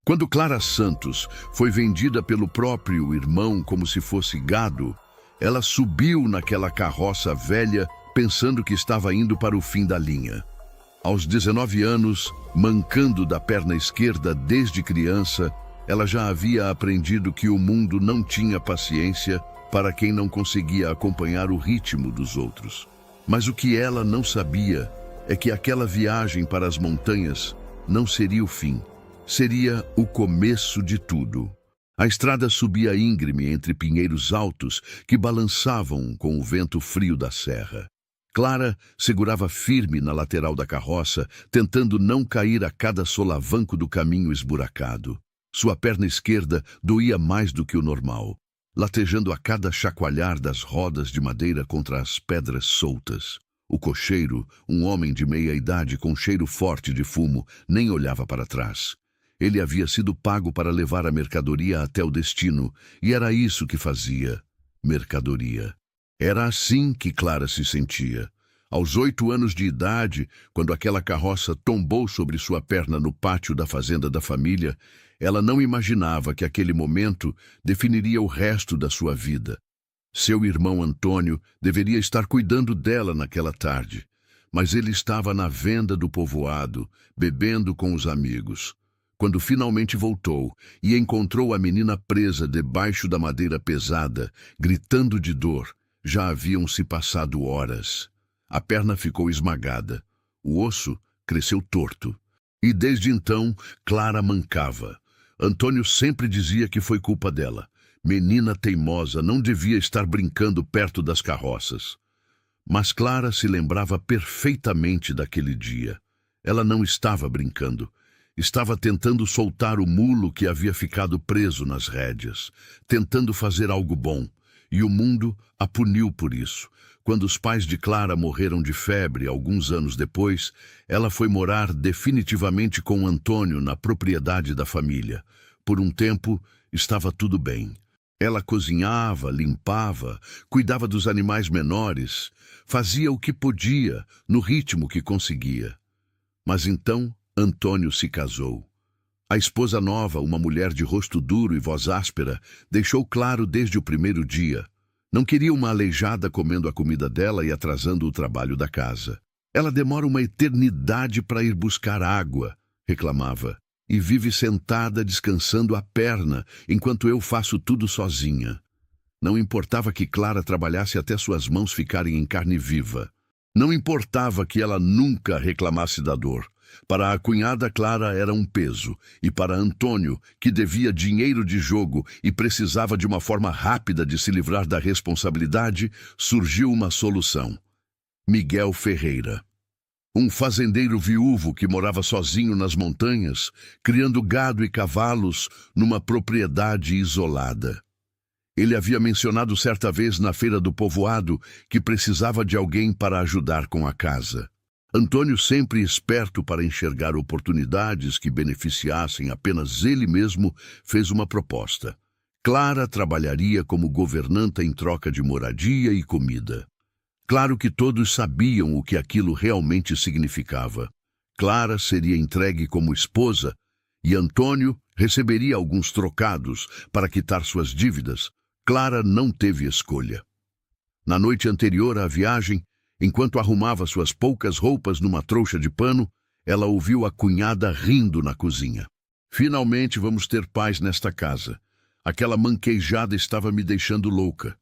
Quando Clara Santos foi vendida pelo próprio irmão como se fosse gado, ela subiu naquela carroça velha pensando que estava indo para o fim da linha. Aos 19 anos, mancando da perna esquerda desde criança, ela já havia aprendido que o mundo não tinha paciência para quem não conseguia acompanhar o ritmo dos outros. Mas o que ela não sabia é que aquela viagem para as montanhas não seria o fim, seria o começo de tudo. A estrada subia íngreme entre pinheiros altos que balançavam com o vento frio da serra. Clara segurava firme na lateral da carroça, tentando não cair a cada solavanco do caminho esburacado. Sua perna esquerda doía mais do que o normal, latejando a cada chacoalhar das rodas de madeira contra as pedras soltas. O cocheiro, um homem de meia idade com cheiro forte de fumo, nem olhava para trás. Ele havia sido pago para levar a mercadoria até o destino, e era isso que fazia: mercadoria. Era assim que Clara se sentia. Aos 8 anos de idade, quando aquela carroça tombou sobre sua perna no pátio da fazenda da família, ela não imaginava que aquele momento definiria o resto da sua vida. Seu irmão Antônio deveria estar cuidando dela naquela tarde, mas ele estava na venda do povoado, bebendo com os amigos. Quando finalmente voltou e encontrou a menina presa debaixo da madeira pesada, gritando de dor, já haviam se passado horas. A perna ficou esmagada, o osso cresceu torto. E desde então, Clara mancava. Antônio sempre dizia que foi culpa dela. Menina teimosa, não devia estar brincando perto das carroças. Mas Clara se lembrava perfeitamente daquele dia. Ela não estava brincando. Estava tentando soltar o mulo que havia ficado preso nas rédeas, tentando fazer algo bom. E o mundo a puniu por isso. Quando os pais de Clara morreram de febre alguns anos depois, ela foi morar definitivamente com Antônio na propriedade da família. Por um tempo, estava tudo bem. Ela cozinhava, limpava, cuidava dos animais menores, fazia o que podia, no ritmo que conseguia. Mas então, Antônio se casou. A esposa nova, uma mulher de rosto duro e voz áspera, deixou claro desde o primeiro dia. Não queria uma aleijada comendo a comida dela e atrasando o trabalho da casa. Ela demora uma eternidade para ir buscar água, reclamava, e vive sentada descansando a perna, enquanto eu faço tudo sozinha. Não importava que Clara trabalhasse até suas mãos ficarem em carne viva. Não importava que ela nunca reclamasse da dor. Para a cunhada, Clara era um peso, e para Antônio, que devia dinheiro de jogo e precisava de uma forma rápida de se livrar da responsabilidade, surgiu uma solução. Miguel Ferreira. Um fazendeiro viúvo que morava sozinho nas montanhas, criando gado e cavalos numa propriedade isolada. Ele havia mencionado certa vez na feira do povoado que precisava de alguém para ajudar com a casa. Antônio, sempre esperto para enxergar oportunidades que beneficiassem apenas ele mesmo, fez uma proposta. Clara trabalharia como governanta em troca de moradia e comida. Claro que todos sabiam o que aquilo realmente significava. Clara seria entregue como esposa e Antônio receberia alguns trocados para quitar suas dívidas. Clara não teve escolha. Na noite anterior à viagem, enquanto arrumava suas poucas roupas numa trouxa de pano, ela ouviu a cunhada rindo na cozinha. Finalmente vamos ter paz nesta casa. Aquela manquejada estava me deixando louca.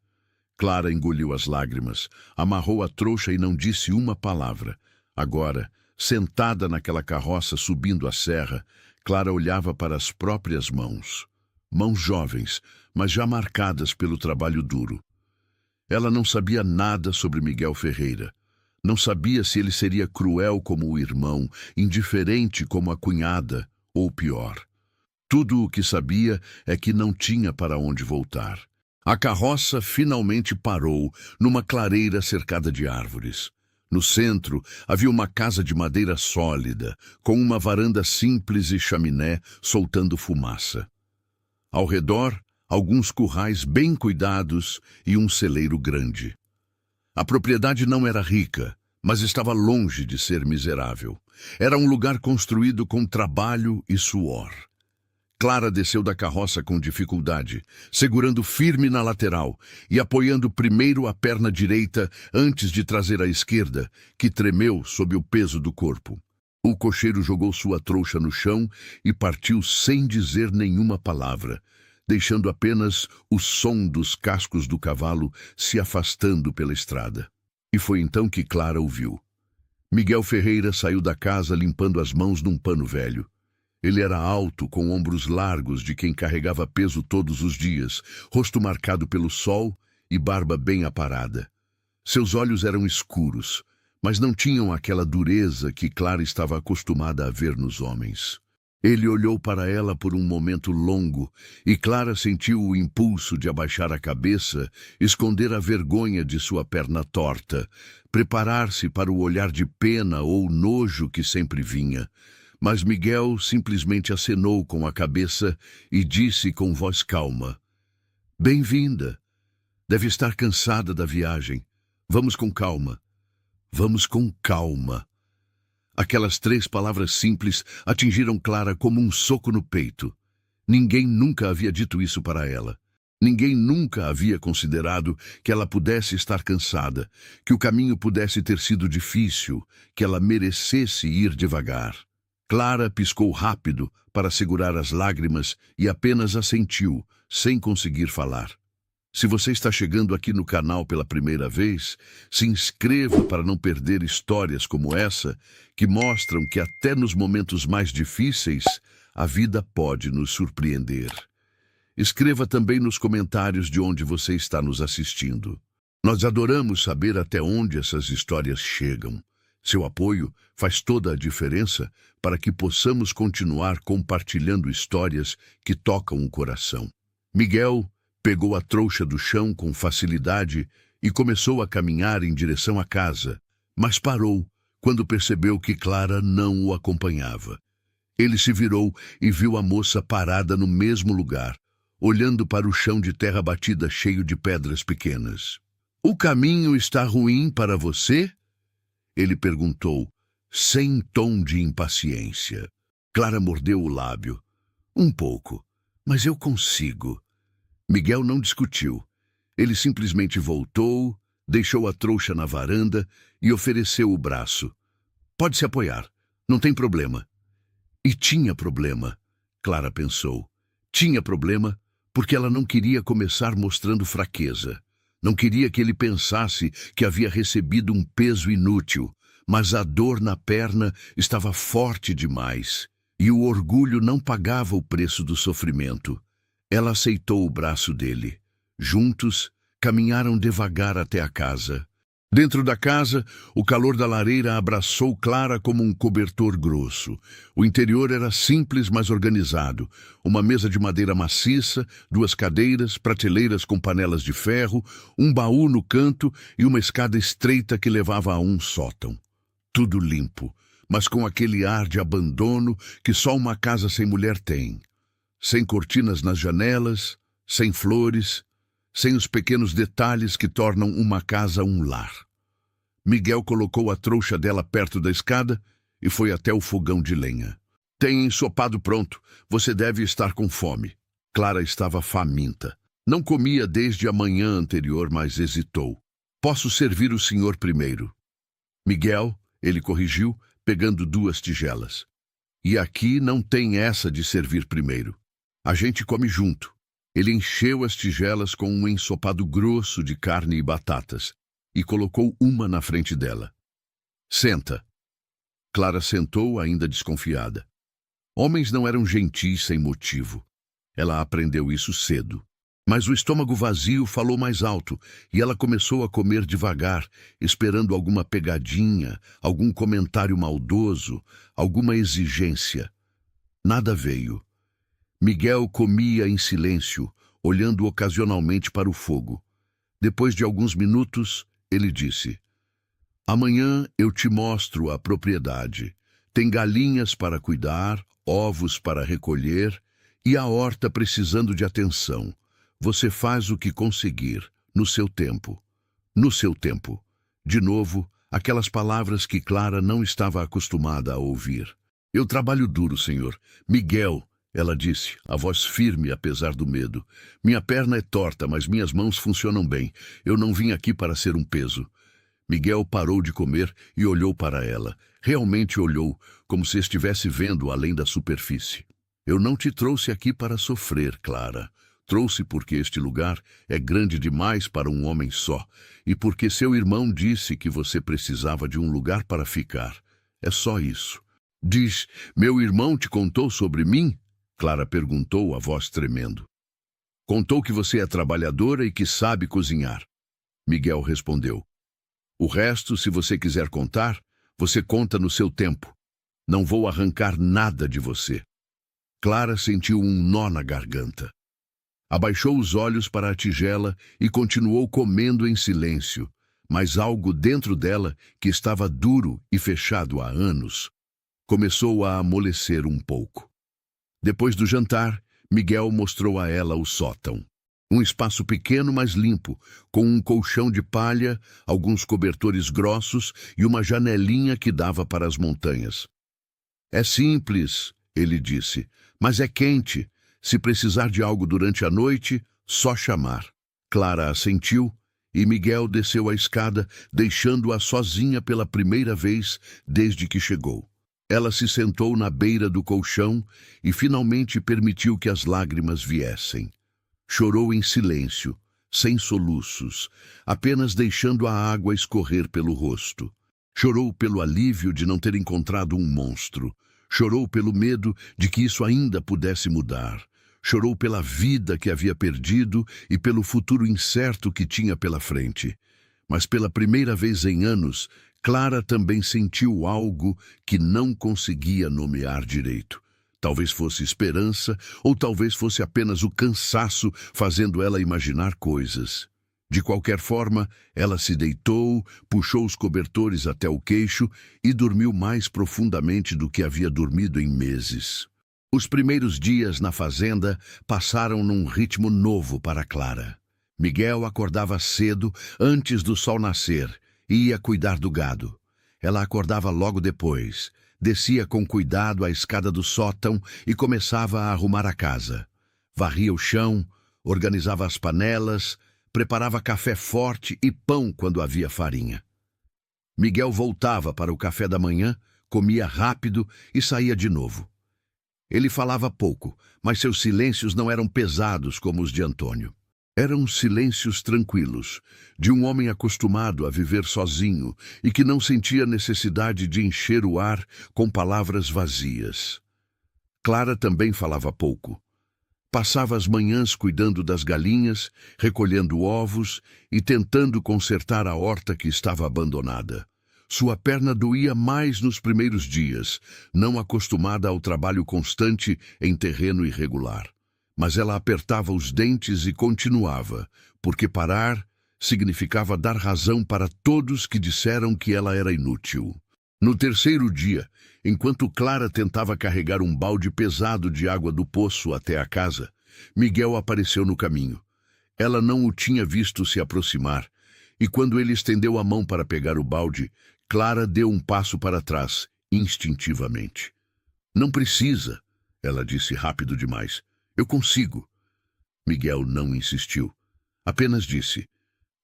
Clara engoliu as lágrimas, amarrou a trouxa e não disse uma palavra. Agora, sentada naquela carroça subindo a serra, Clara olhava para as próprias mãos. Mãos jovens, mas já marcadas pelo trabalho duro. Ela não sabia nada sobre Miguel Ferreira. Não sabia se ele seria cruel como o irmão, indiferente como a cunhada, ou pior. Tudo o que sabia é que não tinha para onde voltar. A carroça finalmente parou numa clareira cercada de árvores. No centro havia uma casa de madeira sólida, com uma varanda simples e chaminé soltando fumaça. Ao redor, alguns currais bem cuidados e um celeiro grande. A propriedade não era rica, mas estava longe de ser miserável. Era um lugar construído com trabalho e suor. Clara desceu da carroça com dificuldade, segurando firme na lateral e apoiando primeiro a perna direita antes de trazer a esquerda, que tremeu sob o peso do corpo. O cocheiro jogou sua trouxa no chão e partiu sem dizer nenhuma palavra, deixando apenas o som dos cascos do cavalo se afastando pela estrada. E foi então que Clara o viu. Miguel Ferreira saiu da casa limpando as mãos num pano velho. Ele era alto, com ombros largos de quem carregava peso todos os dias, rosto marcado pelo sol e barba bem aparada. Seus olhos eram escuros, mas não tinham aquela dureza que Clara estava acostumada a ver nos homens. Ele olhou para ela por um momento longo e Clara sentiu o impulso de abaixar a cabeça, esconder a vergonha de sua perna torta, preparar-se para o olhar de pena ou nojo que sempre vinha. Mas Miguel simplesmente acenou com a cabeça e disse com voz calma: "Bem-vinda. Deve estar cansada da viagem. Vamos com calma. Vamos com calma." Aquelas 3 palavras simples atingiram Clara como um soco no peito. Ninguém nunca havia dito isso para ela. Ninguém nunca havia considerado que ela pudesse estar cansada, que o caminho pudesse ter sido difícil, que ela merecesse ir devagar. Clara piscou rápido para segurar as lágrimas e apenas assentiu, sem conseguir falar. Se você está chegando aqui no canal pela primeira vez, se inscreva para não perder histórias como essa, que mostram que até nos momentos mais difíceis, a vida pode nos surpreender. Escreva também nos comentários de onde você está nos assistindo. Nós adoramos saber até onde essas histórias chegam. Seu apoio faz toda a diferença para que possamos continuar compartilhando histórias que tocam o coração. Miguel pegou a trouxa do chão com facilidade e começou a caminhar em direção à casa, mas parou quando percebeu que Clara não o acompanhava. Ele se virou e viu a moça parada no mesmo lugar, olhando para o chão de terra batida cheio de pedras pequenas. "O caminho está ruim para você?" Ele perguntou, sem tom de impaciência. Clara mordeu o lábio. "Um pouco, mas eu consigo." Miguel não discutiu. Ele simplesmente voltou, deixou a trouxa na varanda e ofereceu o braço. "Pode se apoiar, não tem problema." E tinha problema, Clara pensou. Tinha problema porque ela não queria começar mostrando fraqueza. Não queria que ele pensasse que havia recebido um peso inútil, mas a dor na perna estava forte demais e o orgulho não pagava o preço do sofrimento. Ela aceitou o braço dele. Juntos, caminharam devagar até a casa. Dentro da casa, o calor da lareira abraçou Clara como um cobertor grosso. O interior era simples, mas organizado. Uma mesa de madeira maciça, 2 cadeiras, prateleiras com panelas de ferro, um baú no canto e uma escada estreita que levava a um sótão. Tudo limpo, mas com aquele ar de abandono que só uma casa sem mulher tem. Sem cortinas nas janelas, sem flores, sem os pequenos detalhes que tornam uma casa um lar. Miguel colocou a trouxa dela perto da escada e foi até o fogão de lenha. "Tem ensopado pronto. Você deve estar com fome." Clara estava faminta. Não comia desde a manhã anterior, mas hesitou. "Posso servir o senhor primeiro." "Miguel", ele corrigiu, pegando 2 tigelas. "E aqui não tem essa de servir primeiro. A gente come junto." Ele encheu as tigelas com um ensopado grosso de carne e batatas e colocou uma na frente dela. "Senta." Clara sentou, ainda desconfiada. Homens não eram gentis sem motivo. Ela aprendeu isso cedo. Mas o estômago vazio falou mais alto e ela começou a comer devagar, esperando alguma pegadinha, algum comentário maldoso, alguma exigência. Nada veio. Miguel comia em silêncio, olhando ocasionalmente para o fogo. Depois de alguns minutos, ele disse: "Amanhã eu te mostro a propriedade. Tem galinhas para cuidar, ovos para recolher e a horta precisando de atenção. Você faz o que conseguir, no seu tempo." No seu tempo. De novo, aquelas palavras que Clara não estava acostumada a ouvir. "Eu trabalho duro, senhor." "Miguel", Ela disse, a voz firme apesar do medo. Minha perna é torta, mas minhas mãos funcionam bem. Eu não vim aqui para ser um peso. Miguel parou de comer e olhou para ela. Realmente olhou, como se estivesse vendo além da superfície. Eu não te trouxe aqui para sofrer, Clara. Trouxe porque este lugar é grande demais para um homem só, e porque seu irmão disse que você precisava de um lugar para ficar. É só isso. Diz, meu irmão te contou sobre mim? Clara perguntou, a voz tremendo. Contou que você é trabalhadora e que sabe cozinhar. Miguel respondeu. O resto, se você quiser contar, você conta no seu tempo. Não vou arrancar nada de você. Clara sentiu um nó na garganta. Abaixou os olhos para a tigela e continuou comendo em silêncio, mas algo dentro dela, que estava duro e fechado há anos, começou a amolecer um pouco. Depois do jantar, Miguel mostrou a ela o sótão. Um espaço pequeno, mas limpo, com um colchão de palha, alguns cobertores grossos e uma janelinha que dava para as montanhas. É simples, ele disse, mas é quente. Se precisar de algo durante a noite, só chamar. Clara assentiu e Miguel desceu a escada, deixando-a sozinha pela primeira vez desde que chegou. Ela se sentou na beira do colchão e finalmente permitiu que as lágrimas viessem. Chorou em silêncio, sem soluços, apenas deixando a água escorrer pelo rosto. Chorou pelo alívio de não ter encontrado um monstro. Chorou pelo medo de que isso ainda pudesse mudar. Chorou pela vida que havia perdido e pelo futuro incerto que tinha pela frente. Mas pela primeira vez em anos, Clara também sentiu algo que não conseguia nomear direito. Talvez fosse esperança, ou talvez fosse apenas o cansaço fazendo ela imaginar coisas. De qualquer forma, ela se deitou, puxou os cobertores até o queixo e dormiu mais profundamente do que havia dormido em meses. Os primeiros dias na fazenda passaram num ritmo novo para Clara. Miguel acordava cedo, antes do sol nascer, e ia cuidar do gado. Ela acordava logo depois, descia com cuidado a escada do sótão e começava a arrumar a casa. Varria o chão, organizava as panelas, preparava café forte e pão quando havia farinha. Miguel voltava para o café da manhã, comia rápido e saía de novo. Ele falava pouco, mas seus silêncios não eram pesados como os de Antônio. Eram silêncios tranquilos, de um homem acostumado a viver sozinho e que não sentia necessidade de encher o ar com palavras vazias. Clara também falava pouco. Passava as manhãs cuidando das galinhas, recolhendo ovos e tentando consertar a horta que estava abandonada. Sua perna doía mais nos primeiros dias, não acostumada ao trabalho constante em terreno irregular. Mas ela apertava os dentes e continuava, porque parar significava dar razão para todos que disseram que ela era inútil. No terceiro dia, enquanto Clara tentava carregar um balde pesado de água do poço até a casa, Miguel apareceu no caminho. Ela não o tinha visto se aproximar, e quando ele estendeu a mão para pegar o balde, Clara deu um passo para trás, instintivamente. Não precisa, ela disse rápido demais. Eu consigo. Miguel não insistiu. Apenas disse,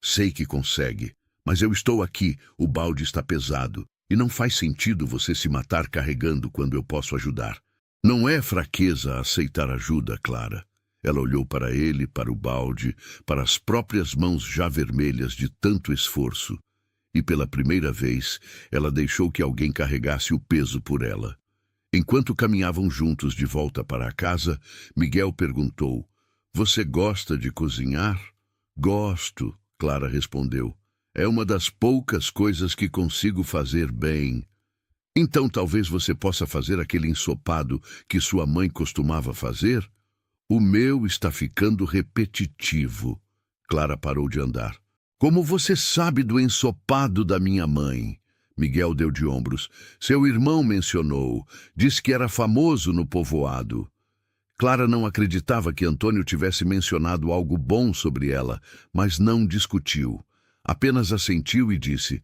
sei que consegue, mas eu estou aqui, o balde está pesado, e não faz sentido você se matar carregando quando eu posso ajudar. Não é fraqueza aceitar ajuda, Clara. Ela olhou para ele, para o balde, para as próprias mãos já vermelhas de tanto esforço. E pela primeira vez, ela deixou que alguém carregasse o peso por ela. Enquanto caminhavam juntos de volta para a casa, Miguel perguntou, você gosta de cozinhar? Gosto, Clara respondeu. É uma das poucas coisas que consigo fazer bem. Então talvez você possa fazer aquele ensopado que sua mãe costumava fazer? O meu está ficando repetitivo. Clara parou de andar. Como você sabe do ensopado da minha mãe? Miguel deu de ombros. Seu irmão mencionou. Disse que era famoso no povoado. Clara não acreditava que Antônio tivesse mencionado algo bom sobre ela, mas não discutiu. Apenas assentiu e disse,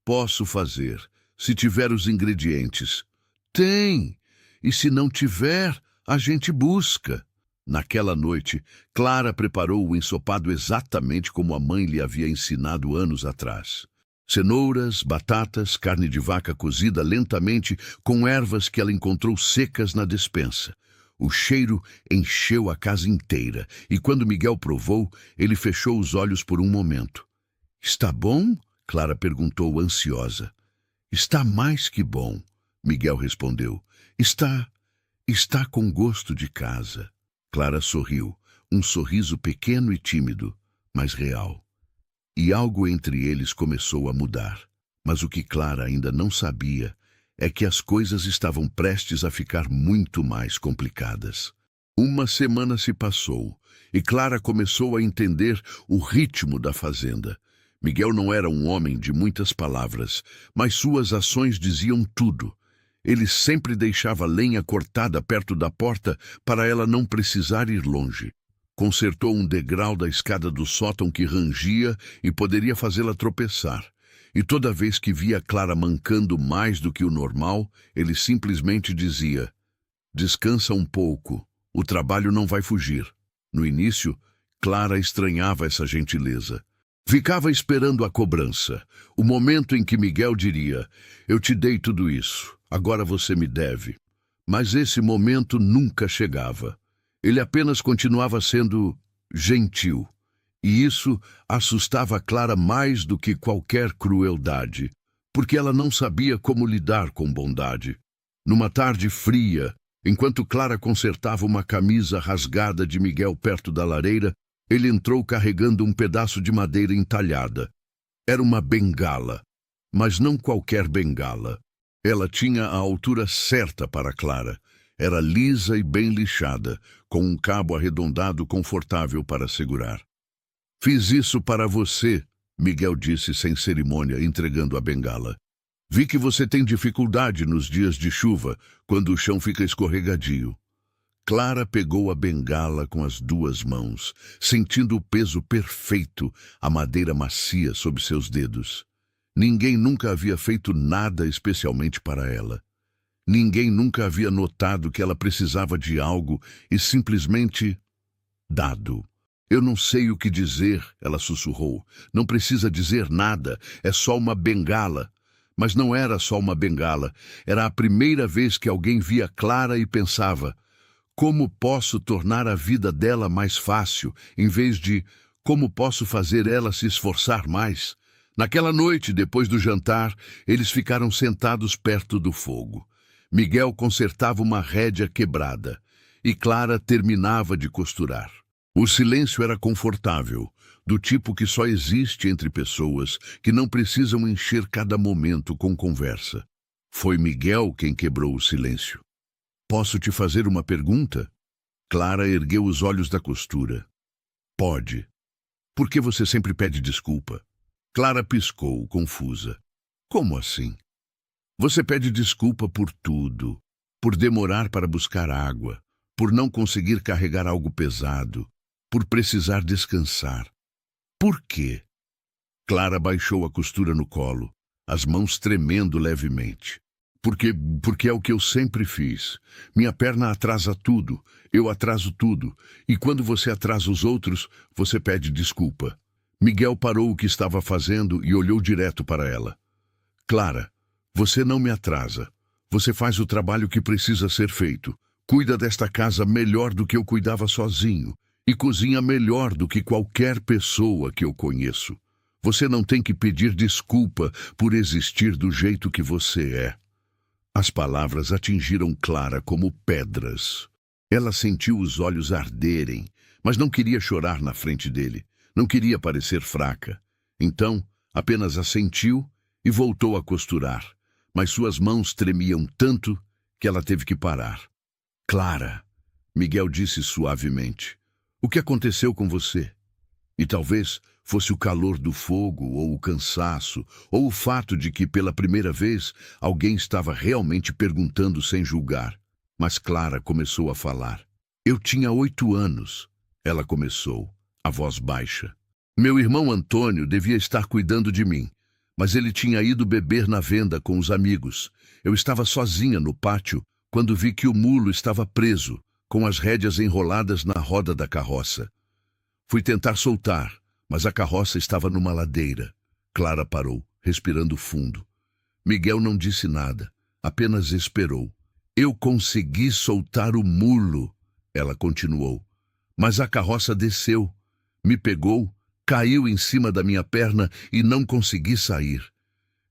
posso fazer, se tiver os ingredientes. Tem! E se não tiver, A gente busca. Naquela noite, Clara preparou o ensopado exatamente como a mãe lhe havia ensinado anos atrás. Cenouras, batatas, carne de vaca cozida lentamente com ervas que ela encontrou secas na despensa. O cheiro encheu a casa inteira e quando Miguel provou, ele fechou os olhos por um momento. "Está bom?" Clara perguntou ansiosa. "Está mais que bom", Miguel respondeu. Está com gosto de casa." Clara sorriu, um sorriso pequeno e tímido, mas real. E algo entre eles começou a mudar. Mas o que Clara ainda não sabia é que as coisas estavam prestes a ficar muito mais complicadas. Uma semana se passou e Clara começou a entender o ritmo da fazenda. Miguel não era um homem de muitas palavras, mas suas ações diziam tudo. Ele sempre deixava lenha cortada perto da porta para ela não precisar ir longe. Consertou um degrau da escada do sótão que rangia e poderia fazê-la tropeçar. E toda vez que via Clara mancando mais do que o normal, ele simplesmente dizia: "Descansa um pouco, o trabalho não vai fugir." No início, Clara estranhava essa gentileza. Ficava esperando a cobrança, o momento em que Miguel diria: "Eu te dei tudo isso, agora você me deve." Mas esse momento nunca chegava. Ele apenas continuava sendo gentil. E isso assustava Clara mais do que qualquer crueldade, porque ela não sabia como lidar com bondade. Numa tarde fria, enquanto Clara consertava uma camisa rasgada de Miguel perto da lareira, ele entrou carregando um pedaço de madeira entalhada. Era uma bengala, mas não qualquer bengala. Ela tinha a altura certa para Clara. Era lisa e bem lixada, com um cabo arredondado confortável para segurar. "Fiz isso para você", Miguel disse sem cerimônia, entregando a bengala. "Vi que você tem dificuldade nos dias de chuva, quando o chão fica escorregadio." Clara pegou a bengala com as duas mãos, sentindo o peso perfeito, a madeira macia sob seus dedos. Ninguém nunca havia feito nada especialmente para ela. Ninguém nunca havia notado que ela precisava de algo e simplesmente dado. "Eu não sei o que dizer", ela sussurrou. "Não precisa dizer nada, é só uma bengala." Mas não era só uma bengala. Era a primeira vez que alguém via Clara e pensava: como posso tornar a vida dela mais fácil, em vez de como posso fazer ela se esforçar mais? Naquela noite, depois do jantar, eles ficaram sentados perto do fogo. Miguel consertava uma rédea quebrada e Clara terminava de costurar. O silêncio era confortável, do tipo que só existe entre pessoas que não precisam encher cada momento com conversa. Foi Miguel quem quebrou o silêncio. "Posso te fazer uma pergunta?" Clara ergueu os olhos da costura. "Pode." "Por que você sempre pede desculpa?" Clara piscou, confusa. "Como assim?" "Você pede desculpa por tudo. Por demorar para buscar água, por não conseguir carregar algo pesado, por precisar descansar. Por quê?" Clara baixou a costura no colo, as mãos tremendo levemente. Porque é o que eu sempre fiz. Minha perna atrasa tudo, eu atraso tudo, e quando você atrasa os outros, você pede desculpa." Miguel parou o que estava fazendo e olhou direto para ela. "Clara, você não me atrasa. Você faz o trabalho que precisa ser feito. Cuida desta casa melhor do que eu cuidava sozinho. E cozinha melhor do que qualquer pessoa que eu conheço. Você não tem que pedir desculpa por existir do jeito que você é." As palavras atingiram Clara como pedras. Ela sentiu os olhos arderem, mas não queria chorar na frente dele. Não queria parecer fraca. Então, apenas assentiu e voltou a costurar. Mas suas mãos tremiam tanto que ela teve que parar. "Clara", Miguel disse suavemente, "o que aconteceu com você?" E talvez fosse o calor do fogo, ou o cansaço, ou o fato de que, pela primeira vez, alguém estava realmente perguntando sem julgar. Mas Clara começou a falar. "Eu tinha 8 anos", ela começou, a voz baixa. "Meu irmão Antônio devia estar cuidando de mim, mas ele tinha ido beber na venda com os amigos. Eu estava sozinha no pátio quando vi que o mulo estava preso, com as rédeas enroladas na roda da carroça. Fui tentar soltar, mas a carroça estava numa ladeira. Clara parou, respirando fundo. Miguel não disse nada, apenas esperou. Eu consegui soltar o mulo, ela continuou. Mas a carroça desceu, me pegou, caiu em cima da minha perna e não consegui sair.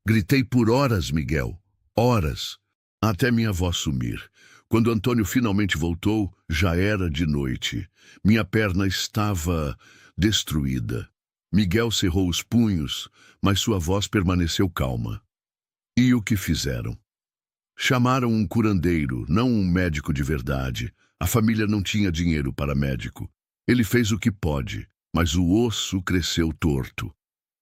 Gritei por horas, Miguel, horas, até minha voz sumir. Quando Antônio finalmente voltou, já era de noite. Minha perna estava destruída. Miguel cerrou os punhos, mas sua voz permaneceu calma. E o que fizeram? Chamaram um curandeiro, não um médico de verdade. A família não tinha dinheiro para médico. Ele fez o que pode, mas o osso cresceu torto.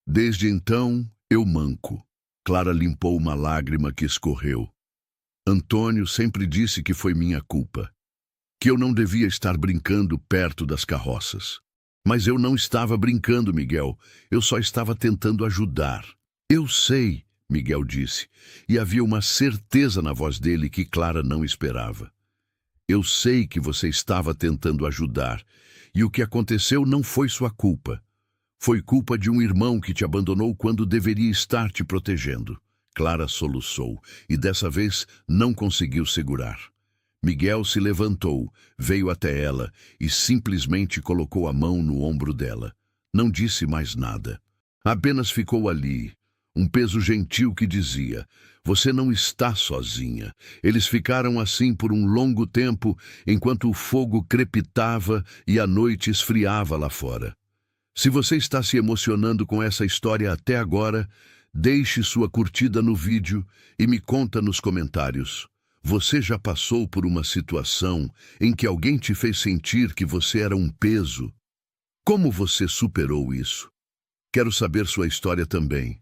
Desde então, eu manco. Clara limpou uma lágrima que escorreu. Antônio sempre disse que foi minha culpa, que eu não devia estar brincando perto das carroças. Mas eu não estava brincando, Miguel. Eu só estava tentando ajudar. Eu sei, Miguel disse, e havia uma certeza na voz dele que Clara não esperava. Eu sei que você estava tentando ajudar, e o que aconteceu não foi sua culpa. Foi culpa de um irmão que te abandonou quando deveria estar te protegendo. Clara soluçou, e dessa vez não conseguiu segurar. Miguel se levantou, veio até ela e simplesmente colocou a mão no ombro dela. Não disse mais nada. Apenas ficou ali, um peso gentil que dizia: você não está sozinha. Eles ficaram assim por um longo tempo, enquanto o fogo crepitava e a noite esfriava lá fora. Se você está se emocionando com essa história até agora, deixe sua curtida no vídeo e me conta nos comentários. Você já passou por uma situação em que alguém te fez sentir que você era um peso? Como você superou isso? Quero saber sua história também.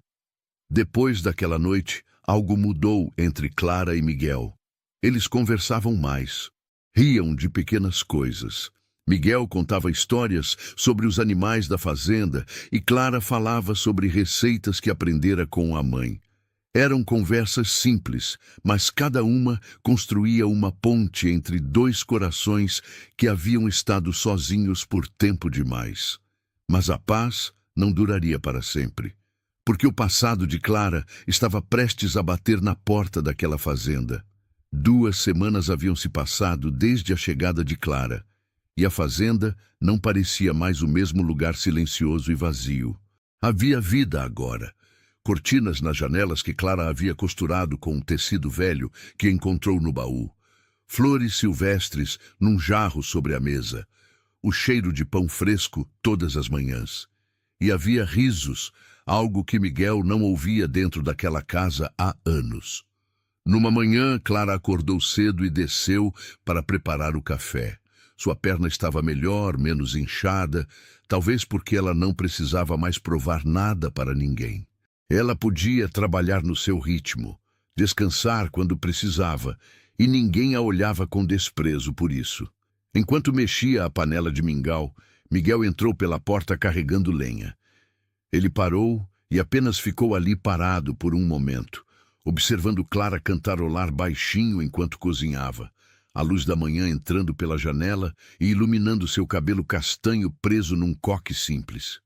Depois daquela noite, algo mudou entre Clara e Miguel. Eles conversavam mais, riam de pequenas coisas. Miguel contava histórias sobre os animais da fazenda e Clara falava sobre receitas que aprendera com a mãe. Eram conversas simples, mas cada uma construía uma ponte entre dois corações que haviam estado sozinhos por tempo demais. Mas a paz não duraria para sempre, porque o passado de Clara estava prestes a bater na porta daquela fazenda. 2 semanas haviam se passado desde a chegada de Clara, e a fazenda não parecia mais o mesmo lugar silencioso e vazio. Havia vida agora. Cortinas nas janelas que Clara havia costurado com um tecido velho que encontrou no baú. Flores silvestres num jarro sobre a mesa. O cheiro de pão fresco todas as manhãs. E havia risos, algo que Miguel não ouvia dentro daquela casa há anos. Numa manhã, Clara acordou cedo e desceu para preparar o café. Sua perna estava melhor, menos inchada, talvez porque ela não precisava mais provar nada para ninguém. Ela podia trabalhar no seu ritmo, descansar quando precisava, e ninguém a olhava com desprezo por isso. Enquanto mexia a panela de mingau, Miguel entrou pela porta carregando lenha. Ele parou e apenas ficou ali parado por um momento, observando Clara cantarolar baixinho enquanto cozinhava. A luz da manhã entrando pela janela e iluminando seu cabelo castanho preso num coque simples.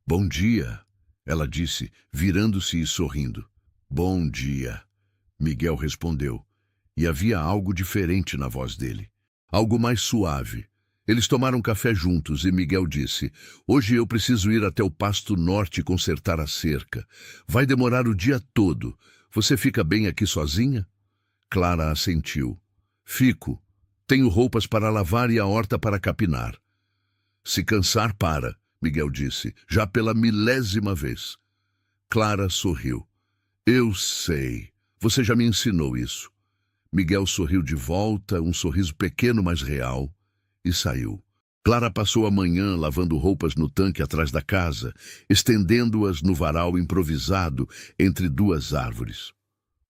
"Bom dia", ela disse, virando-se e sorrindo. "Bom dia", Miguel respondeu, e havia algo diferente na voz dele. Algo mais suave. Eles tomaram café juntos e Miguel disse: "Hoje eu preciso ir até o Pasto Norte consertar a cerca. Vai demorar o dia todo. Você fica bem aqui sozinha?" Clara assentiu. "Fico. Tenho roupas para lavar e a horta para capinar." "Se cansar, para", Miguel disse, já pela 1000ª vez. Clara sorriu. "Eu sei. Você já me ensinou isso." Miguel sorriu de volta, um sorriso pequeno, mas real, e saiu. Clara passou a manhã lavando roupas no tanque atrás da casa, estendendo-as no varal improvisado entre 2 árvores.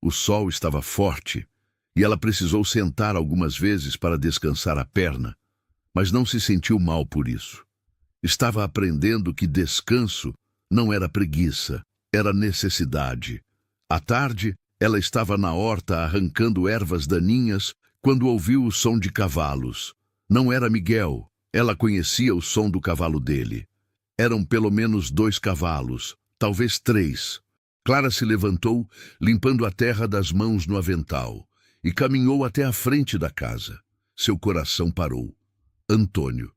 O sol estava forte, e ela precisou sentar algumas vezes para descansar a perna, mas não se sentiu mal por isso. Estava aprendendo que descanso não era preguiça, era necessidade. À tarde, ela estava na horta arrancando ervas daninhas, quando ouviu o som de cavalos. Não era Miguel. Ela conhecia o som do cavalo dele. Eram pelo menos 2 cavalos, talvez 3. Clara se levantou, limpando a terra das mãos no avental, e caminhou até a frente da casa. Seu coração parou. Antônio.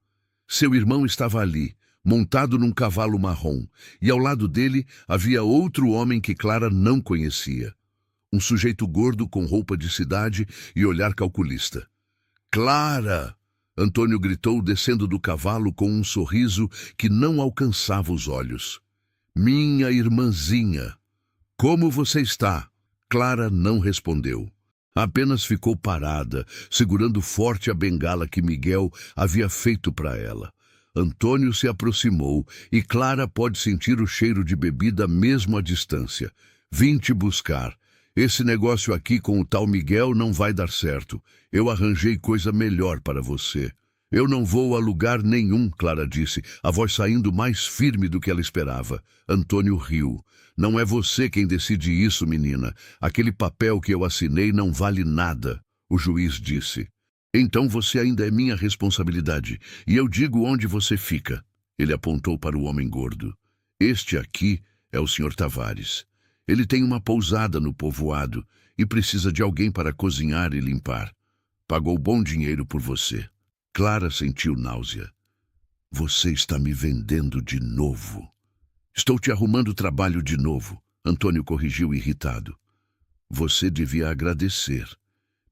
Seu irmão estava ali, montado num cavalo marrom, e ao lado dele havia outro homem que Clara não conhecia. Um sujeito gordo com roupa de cidade e olhar calculista. Clara! Antônio gritou, descendo do cavalo com um sorriso que não alcançava os olhos. Minha irmãzinha! Como você está? Clara não respondeu. Apenas ficou parada, segurando forte a bengala que Miguel havia feito para ela. Antônio se aproximou e Clara pode sentir o cheiro de bebida mesmo à distância. Vim te buscar. Esse negócio aqui com o tal Miguel não vai dar certo. Eu arranjei coisa melhor para você. Eu não vou a lugar nenhum, Clara disse, a voz saindo mais firme do que ela esperava. Antônio riu. Não é você quem decide isso, menina. Aquele papel que eu assinei não vale nada, o juiz disse. Então você ainda é minha responsabilidade, e eu digo onde você fica. Ele apontou para o homem gordo. Este aqui é o Sr. Tavares. Ele tem uma pousada no povoado e precisa de alguém para cozinhar e limpar. Pagou bom dinheiro por você. Clara sentiu náusea. Você está me vendendo de novo. Estou te arrumando trabalho de novo, Antônio corrigiu irritado. Você devia agradecer.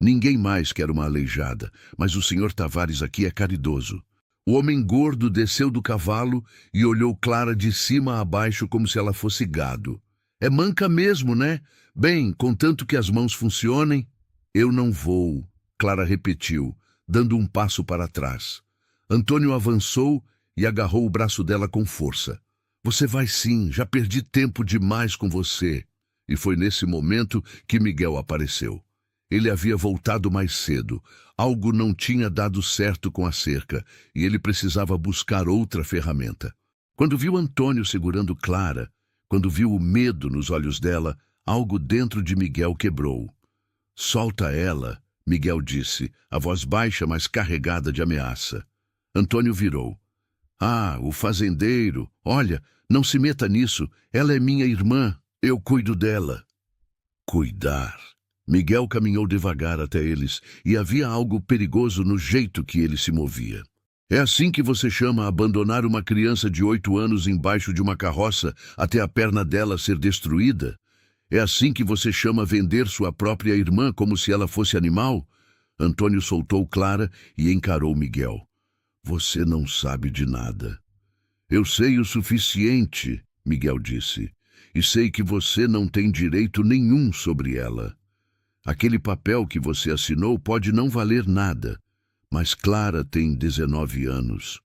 Ninguém mais quer uma aleijada, mas o Sr. Tavares aqui é caridoso. O homem gordo desceu do cavalo e olhou Clara de cima a baixo como se ela fosse gado. É manca mesmo, né? Bem, contanto que as mãos funcionem. Eu não vou, Clara repetiu, dando um passo para trás. Antônio avançou e agarrou o braço dela com força. Você vai sim, já perdi tempo demais com você. E foi nesse momento que Miguel apareceu. Ele havia voltado mais cedo. Algo não tinha dado certo com a cerca e ele precisava buscar outra ferramenta. Quando viu Antônio segurando Clara, quando viu o medo nos olhos dela, algo dentro de Miguel quebrou. Solta ela, Miguel disse, a voz baixa, mas carregada de ameaça. Antônio virou. Ah, o fazendeiro. Olha, não se meta nisso. Ela é minha irmã. Eu cuido dela. Cuidar. Miguel caminhou devagar até eles e havia algo perigoso no jeito que ele se movia. É assim que você chama abandonar uma criança de 8 anos embaixo de uma carroça até a perna dela ser destruída? É assim que você chama vender sua própria irmã como se ela fosse animal? Antônio soltou Clara e encarou Miguel. Você não sabe de nada. Eu sei o suficiente, Miguel disse, e sei que você não tem direito nenhum sobre ela. Aquele papel que você assinou pode não valer nada, mas Clara tem 19 anos.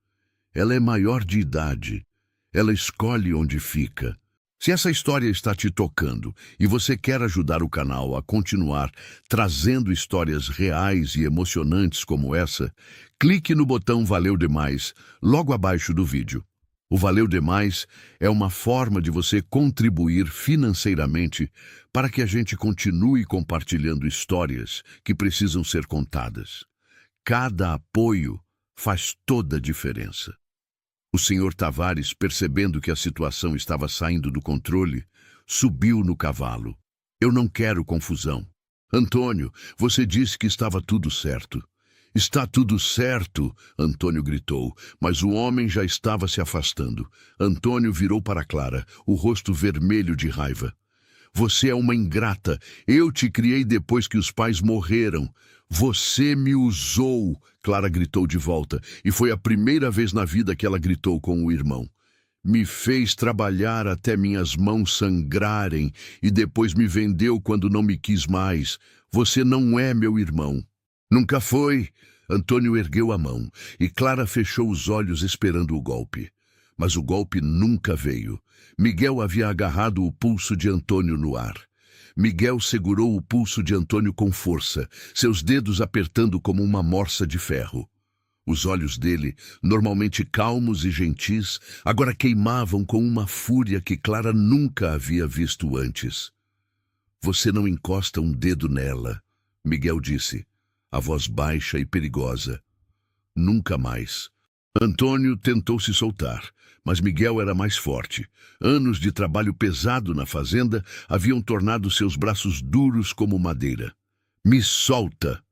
Ela é maior de idade. Ela escolhe onde fica. Se essa história está te tocando e você quer ajudar o canal a continuar trazendo histórias reais e emocionantes como essa, clique no botão Valeu Demais logo abaixo do vídeo. O Valeu Demais é uma forma de você contribuir financeiramente para que a gente continue compartilhando histórias que precisam ser contadas. Cada apoio faz toda a diferença. O Sr. Tavares, percebendo que a situação estava saindo do controle, subiu no cavalo. Eu não quero confusão. Antônio, você disse que estava tudo certo. Está tudo certo, Antônio gritou, mas o homem já estava se afastando. Antônio virou para Clara, o rosto vermelho de raiva. Você é uma ingrata. Eu te criei depois que os pais morreram. Você me usou, Clara gritou de volta, e foi a primeira vez na vida que ela gritou com o irmão. Me fez trabalhar até minhas mãos sangrarem e depois me vendeu quando não me quis mais. Você não é meu irmão. Nunca foi. Antônio ergueu a mão e Clara fechou os olhos esperando o golpe. Mas o golpe nunca veio. Miguel havia agarrado o pulso de Antônio no ar. Miguel segurou o pulso de Antônio com força, seus dedos apertando como uma morsa de ferro. Os olhos dele, normalmente calmos e gentis, agora queimavam com uma fúria que Clara nunca havia visto antes. Você não encosta um dedo nela, Miguel disse. a voz baixa e perigosa. Nunca mais. Antônio tentou se soltar, mas Miguel era mais forte. Anos de trabalho pesado na fazenda haviam tornado seus braços duros como madeira. Me solta!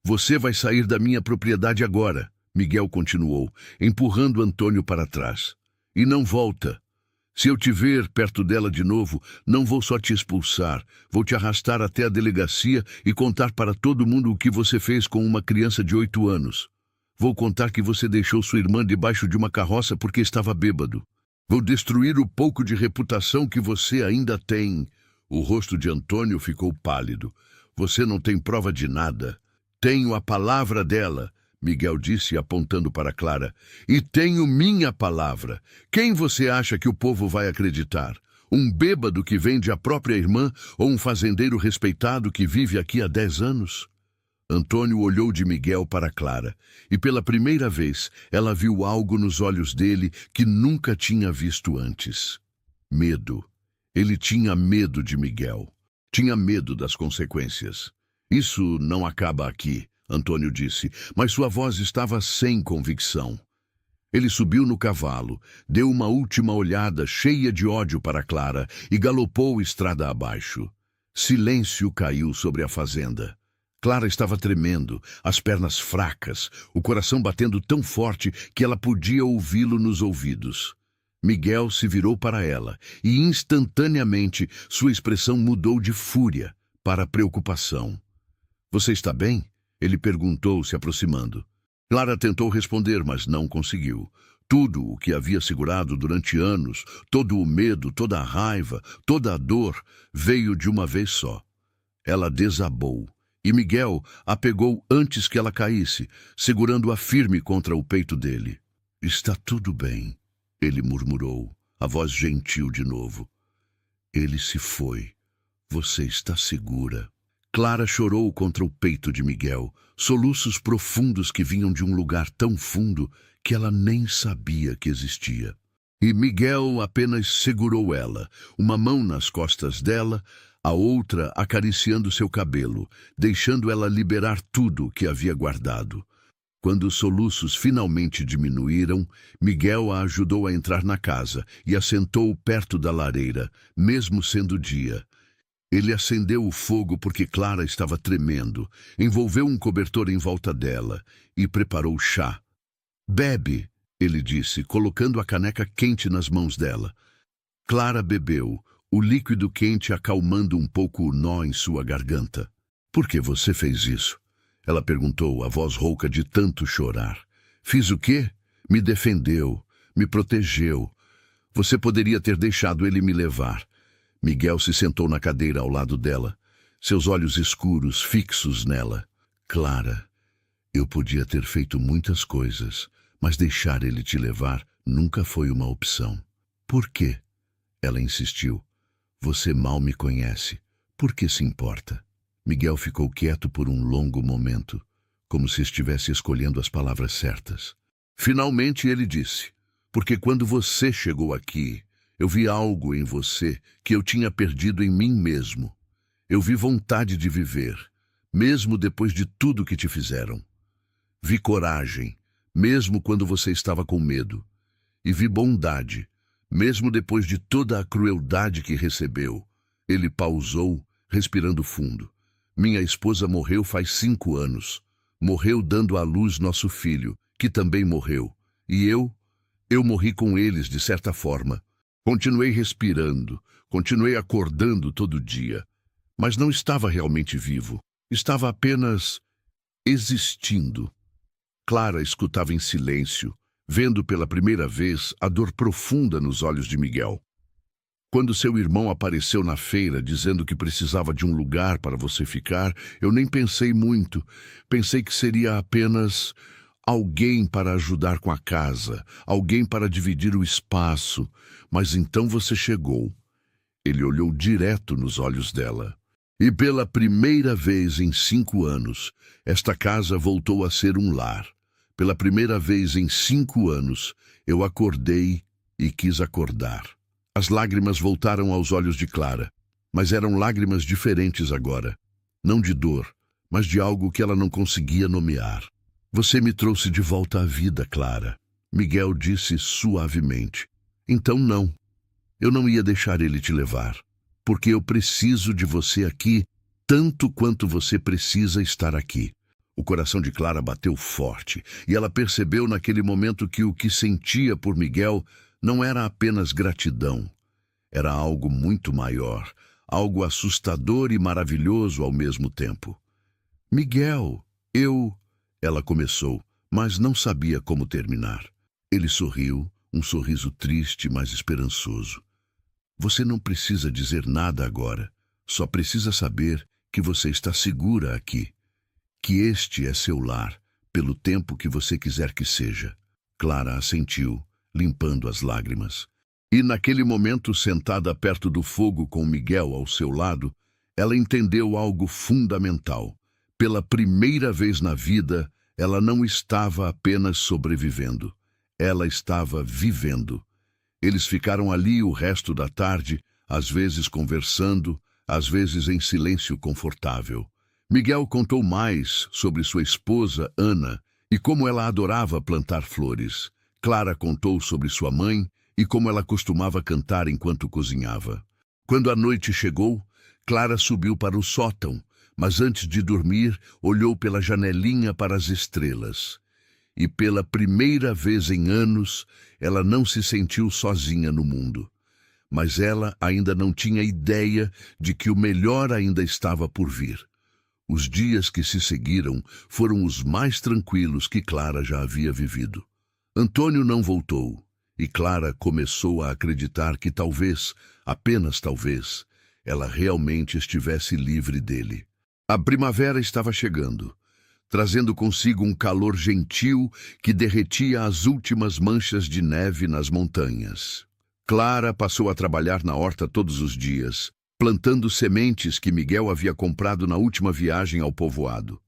Você vai sair da minha propriedade agora, Miguel continuou, empurrando Antônio para trás. E não volta. Se eu te ver perto dela de novo, não vou só te expulsar, vou te arrastar até a delegacia e contar para todo mundo o que você fez com uma criança de 8 anos. Vou contar que você deixou sua irmã debaixo de uma carroça porque estava bêbado. Vou destruir o pouco de reputação que você ainda tem. O rosto de Antônio ficou pálido. Você não tem prova de nada. Tenho a palavra dela, Miguel disse apontando para Clara. E tenho minha palavra. Quem você acha que o povo vai acreditar? Um bêbado que vende a própria irmã ou um fazendeiro respeitado que vive aqui há 10 anos? Antônio olhou de Miguel para Clara, e pela primeira vez ela viu algo nos olhos dele que nunca tinha visto antes. Medo. Ele tinha medo de Miguel. Tinha medo das consequências. Isso não acaba aqui, Antônio disse, mas sua voz estava sem convicção. Ele subiu no cavalo, deu uma última olhada cheia de ódio para Clara e galopou estrada abaixo. Silêncio caiu sobre a fazenda. Clara estava tremendo, as pernas fracas, o coração batendo tão forte que ela podia ouvi-lo nos ouvidos. Miguel se virou para ela e instantaneamente sua expressão mudou de fúria para preocupação. Você está bem? Ele perguntou, se aproximando. Clara tentou responder, mas não conseguiu. Tudo o que havia segurado durante anos, todo o medo, toda a raiva, toda a dor, veio de uma vez só. Ela desabou. E Miguel a pegou antes que ela caísse, segurando-a firme contra o peito dele. Está tudo bem, ele murmurou, a voz gentil de novo. Ele se foi. Você está segura. Clara chorou contra o peito de Miguel, soluços profundos que vinham de um lugar tão fundo que ela nem sabia que existia. E Miguel apenas segurou ela, uma mão nas costas dela, a outra acariciando seu cabelo, deixando ela liberar tudo que havia guardado. Quando os soluços finalmente diminuíram, Miguel a ajudou a entrar na casa e a sentou perto da lareira, mesmo sendo dia. Ele acendeu o fogo porque Clara estava tremendo, envolveu um cobertor em volta dela e preparou chá. Bebe, ele disse, colocando a caneca quente nas mãos dela. Clara bebeu, o líquido quente acalmando um pouco o nó em sua garganta. Por que você fez isso? Ela perguntou, a voz rouca de tanto chorar. Fiz o quê? Me defendeu, me protegeu. Você poderia ter deixado ele me levar. Miguel se sentou na cadeira ao lado dela, seus olhos escuros fixos nela. Clara, eu podia ter feito muitas coisas, mas deixar ele te levar nunca foi uma opção. Por quê? Ela insistiu. Você mal me conhece. Por que se importa? Miguel ficou quieto por um longo momento, como se estivesse escolhendo as palavras certas. Finalmente ele disse, porque quando você chegou aqui, eu vi algo em você que eu tinha perdido em mim mesmo. Eu vi vontade de viver, mesmo depois de tudo que te fizeram. Vi coragem, mesmo quando você estava com medo. E vi bondade, mesmo depois de toda a crueldade que recebeu. Ele pausou, respirando fundo. Minha esposa morreu faz 5 anos. Morreu dando à luz nosso filho, que também morreu. E eu morri com eles de certa forma. Continuei respirando, continuei acordando todo dia. Mas não estava realmente vivo. Estava apenas existindo. Clara escutava em silêncio, vendo pela primeira vez a dor profunda nos olhos de Miguel. Quando seu irmão apareceu na feira dizendo que precisava de um lugar para você ficar, eu nem pensei muito. Pensei que seria apenas alguém para ajudar com a casa, alguém para dividir o espaço. Mas então você chegou. Ele olhou direto nos olhos dela. E pela primeira vez em 5 anos, esta casa voltou a ser um lar. Pela primeira vez em 5 anos, eu acordei e quis acordar. As lágrimas voltaram aos olhos de Clara, mas eram lágrimas diferentes agora. Não de dor, mas de algo que ela não conseguia nomear. Você me trouxe de volta à vida, Clara, Miguel disse suavemente. Então não. Eu não ia deixar ele te levar, porque eu preciso de você aqui tanto quanto você precisa estar aqui. O coração de Clara bateu forte, e ela percebeu naquele momento que o que sentia por Miguel não era apenas gratidão. Era algo muito maior, algo assustador e maravilhoso ao mesmo tempo. Miguel, ela começou, mas não sabia como terminar. Ele sorriu, um sorriso triste, mas esperançoso. Você não precisa dizer nada agora, só precisa saber que você está segura aqui, que este é seu lar, pelo tempo que você quiser que seja. Clara assentiu, limpando as lágrimas. E naquele momento, sentada perto do fogo com Miguel ao seu lado, ela entendeu algo fundamental. Pela primeira vez na vida, ela não estava apenas sobrevivendo. Ela estava vivendo. Eles ficaram ali o resto da tarde, às vezes conversando, às vezes em silêncio confortável. Miguel contou mais sobre sua esposa, Ana, e como ela adorava plantar flores. Clara contou sobre sua mãe e como ela costumava cantar enquanto cozinhava. Quando a noite chegou, Clara subiu para o sótão, mas antes de dormir, olhou pela janelinha para as estrelas. E pela primeira vez em anos, ela não se sentiu sozinha no mundo. Mas ela ainda não tinha ideia de que o melhor ainda estava por vir. Os dias que se seguiram foram os mais tranquilos que Clara já havia vivido. Antônio não voltou, e Clara começou a acreditar que talvez, apenas talvez, ela realmente estivesse livre dele. A primavera estava chegando, trazendo consigo um calor gentil que derretia as últimas manchas de neve nas montanhas. Clara passou a trabalhar na horta todos os dias, plantando sementes que Miguel havia comprado na última viagem ao povoado.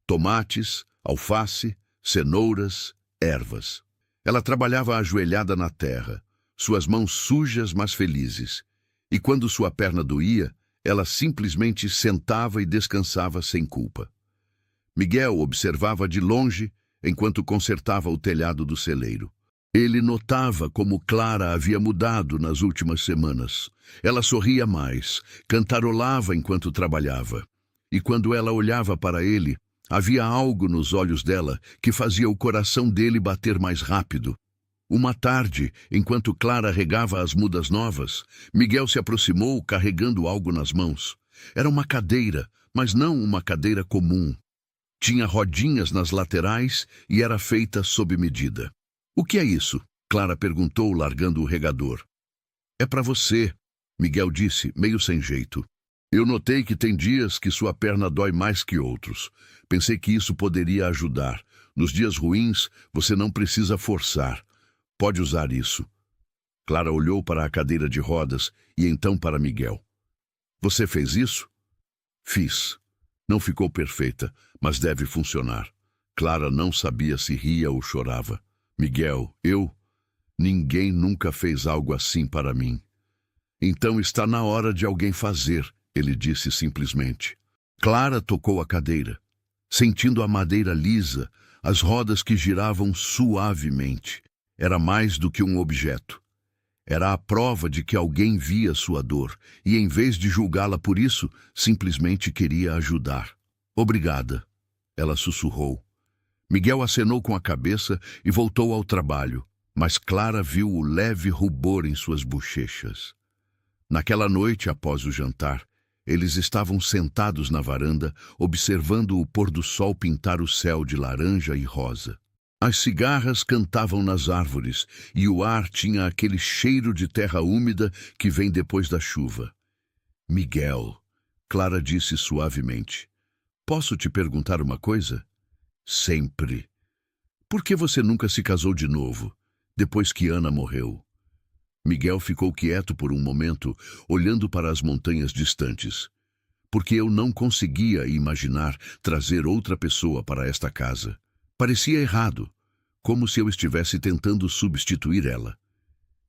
Tomates, alface, cenouras, ervas. Ela trabalhava ajoelhada na terra, suas mãos sujas mas felizes. E quando sua perna doía, ela simplesmente sentava e descansava sem culpa. Miguel observava de longe enquanto consertava o telhado do celeiro. Ele notava como Clara havia mudado nas últimas semanas. Ela sorria mais, cantarolava enquanto trabalhava. E quando ela olhava para ele, havia algo nos olhos dela que fazia o coração dele bater mais rápido. Uma tarde, enquanto Clara regava as mudas novas, Miguel se aproximou carregando algo nas mãos. Era uma cadeira, mas não uma cadeira comum. Tinha rodinhas nas laterais e era feita sob medida. O que é isso? Clara perguntou, largando o regador. É para você, Miguel disse, meio sem jeito. Eu notei que tem dias que sua perna dói mais que outros. Pensei que isso poderia ajudar. Nos dias ruins, você não precisa forçar. Pode usar isso. Clara olhou para a cadeira de rodas e então para Miguel. Você fez isso? Fiz. Não ficou perfeita, mas deve funcionar. Clara não sabia se ria ou chorava. Miguel, ninguém nunca fez algo assim para mim. Então está na hora de alguém fazer, ele disse simplesmente. Clara tocou a cadeira, sentindo a madeira lisa, as rodas que giravam suavemente. Era mais do que um objeto. Era a prova de que alguém via sua dor e, em vez de julgá-la por isso, simplesmente queria ajudar. Obrigada, ela sussurrou. Miguel acenou com a cabeça e voltou ao trabalho, mas Clara viu o leve rubor em suas bochechas. Naquela noite, após o jantar, eles estavam sentados na varanda, observando o pôr do sol pintar o céu de laranja e rosa. As cigarras cantavam nas árvores e o ar tinha aquele cheiro de terra úmida que vem depois da chuva. Miguel, Clara disse suavemente, posso te perguntar uma coisa? Sempre. Por que você nunca se casou de novo, depois que Ana morreu? Miguel ficou quieto por um momento, olhando para as montanhas distantes. Porque eu não conseguia imaginar trazer outra pessoa para esta casa. Parecia errado, como se eu estivesse tentando substituir ela.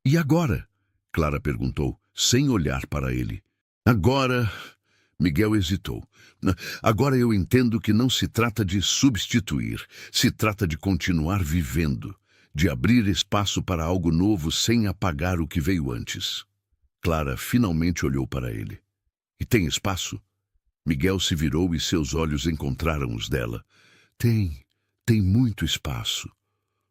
E agora? Clara perguntou, sem olhar para ele. Agora, Miguel hesitou. Agora eu entendo que não se trata de substituir, se trata de continuar vivendo, de abrir espaço para algo novo sem apagar o que veio antes. Clara finalmente olhou para ele. E tem espaço? Miguel se virou e seus olhos encontraram os dela. Tem muito espaço.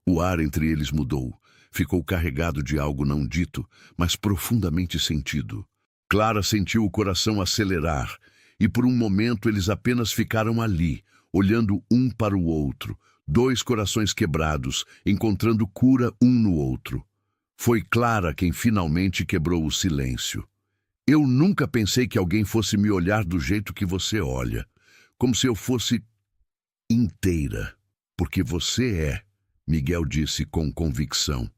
O ar entre eles mudou. Ficou carregado de algo não dito, mas profundamente sentido. Clara sentiu o coração acelerar, e por um momento eles apenas ficaram ali, olhando um para o outro, dois corações quebrados, encontrando cura um no outro. Foi Clara quem finalmente quebrou o silêncio. Eu nunca pensei que alguém fosse me olhar do jeito que você olha, como se eu fosse inteira, porque você é, Miguel disse com convicção.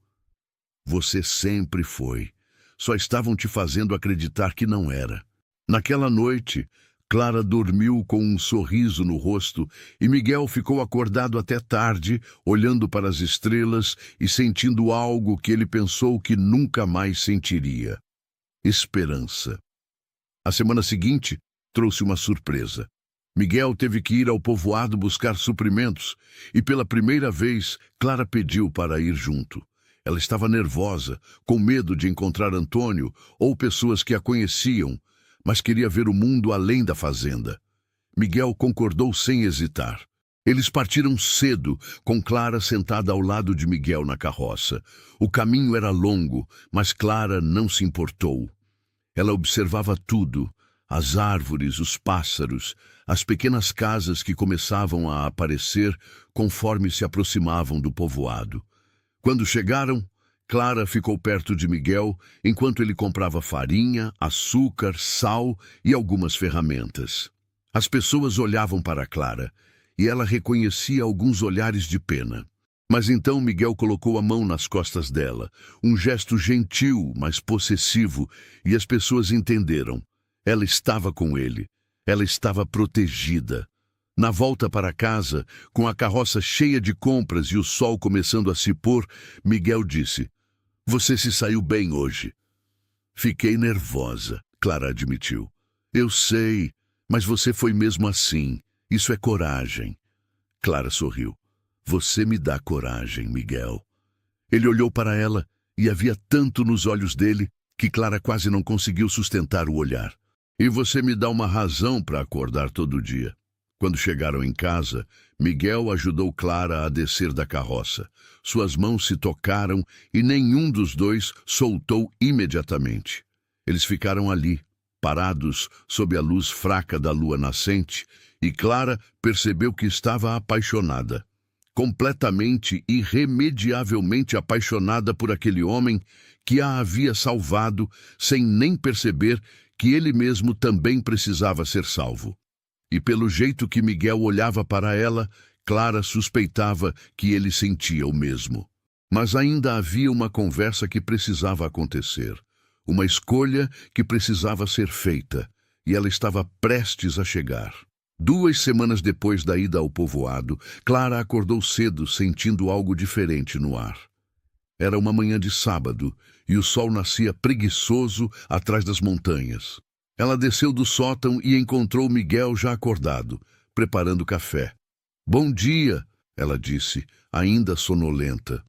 Você sempre foi. Só estavam te fazendo acreditar que não era. Naquela noite, Clara dormiu com um sorriso no rosto e Miguel ficou acordado até tarde, olhando para as estrelas e sentindo algo que ele pensou que nunca mais sentiria. Esperança. A semana seguinte trouxe uma surpresa. Miguel teve que ir ao povoado buscar suprimentos e pela primeira vez Clara pediu para ir junto. Ela estava nervosa, com medo de encontrar Antônio ou pessoas que a conheciam, mas queria ver o mundo além da fazenda. Miguel concordou sem hesitar. Eles partiram cedo, com Clara sentada ao lado de Miguel na carroça. O caminho era longo, mas Clara não se importou. Ela observava tudo, as árvores, os pássaros, as pequenas casas que começavam a aparecer conforme se aproximavam do povoado. Quando chegaram, Clara ficou perto de Miguel enquanto ele comprava farinha, açúcar, sal e algumas ferramentas. As pessoas olhavam para Clara e ela reconhecia alguns olhares de pena. Mas então Miguel colocou a mão nas costas dela, um gesto gentil, mas possessivo, e as pessoas entenderam. Ela estava com ele. Ela estava protegida. Na volta para casa, com a carroça cheia de compras e o sol começando a se pôr, Miguel disse: "Você se saiu bem hoje." "Fiquei nervosa", Clara admitiu. "Eu sei, mas você foi mesmo assim. Isso é coragem." Clara sorriu. "Você me dá coragem, Miguel." Ele olhou para ela e havia tanto nos olhos dele que Clara quase não conseguiu sustentar o olhar. "E você me dá uma razão para acordar todo dia." Quando chegaram em casa, Miguel ajudou Clara a descer da carroça. Suas mãos se tocaram e nenhum dos dois soltou imediatamente. Eles ficaram ali, parados sob a luz fraca da lua nascente, e Clara percebeu que estava apaixonada. Completamente, irremediavelmente apaixonada por aquele homem que a havia salvado, sem nem perceber que ele mesmo também precisava ser salvo. E pelo jeito que Miguel olhava para ela, Clara suspeitava que ele sentia o mesmo. Mas ainda havia uma conversa que precisava acontecer, uma escolha que precisava ser feita, e ela estava prestes a chegar. 2 semanas depois da ida ao povoado, Clara acordou cedo, sentindo algo diferente no ar. Era uma manhã de sábado, e o sol nascia preguiçoso atrás das montanhas. Ela desceu do sótão e encontrou Miguel já acordado, preparando café. "Bom dia", ela disse, ainda sonolenta.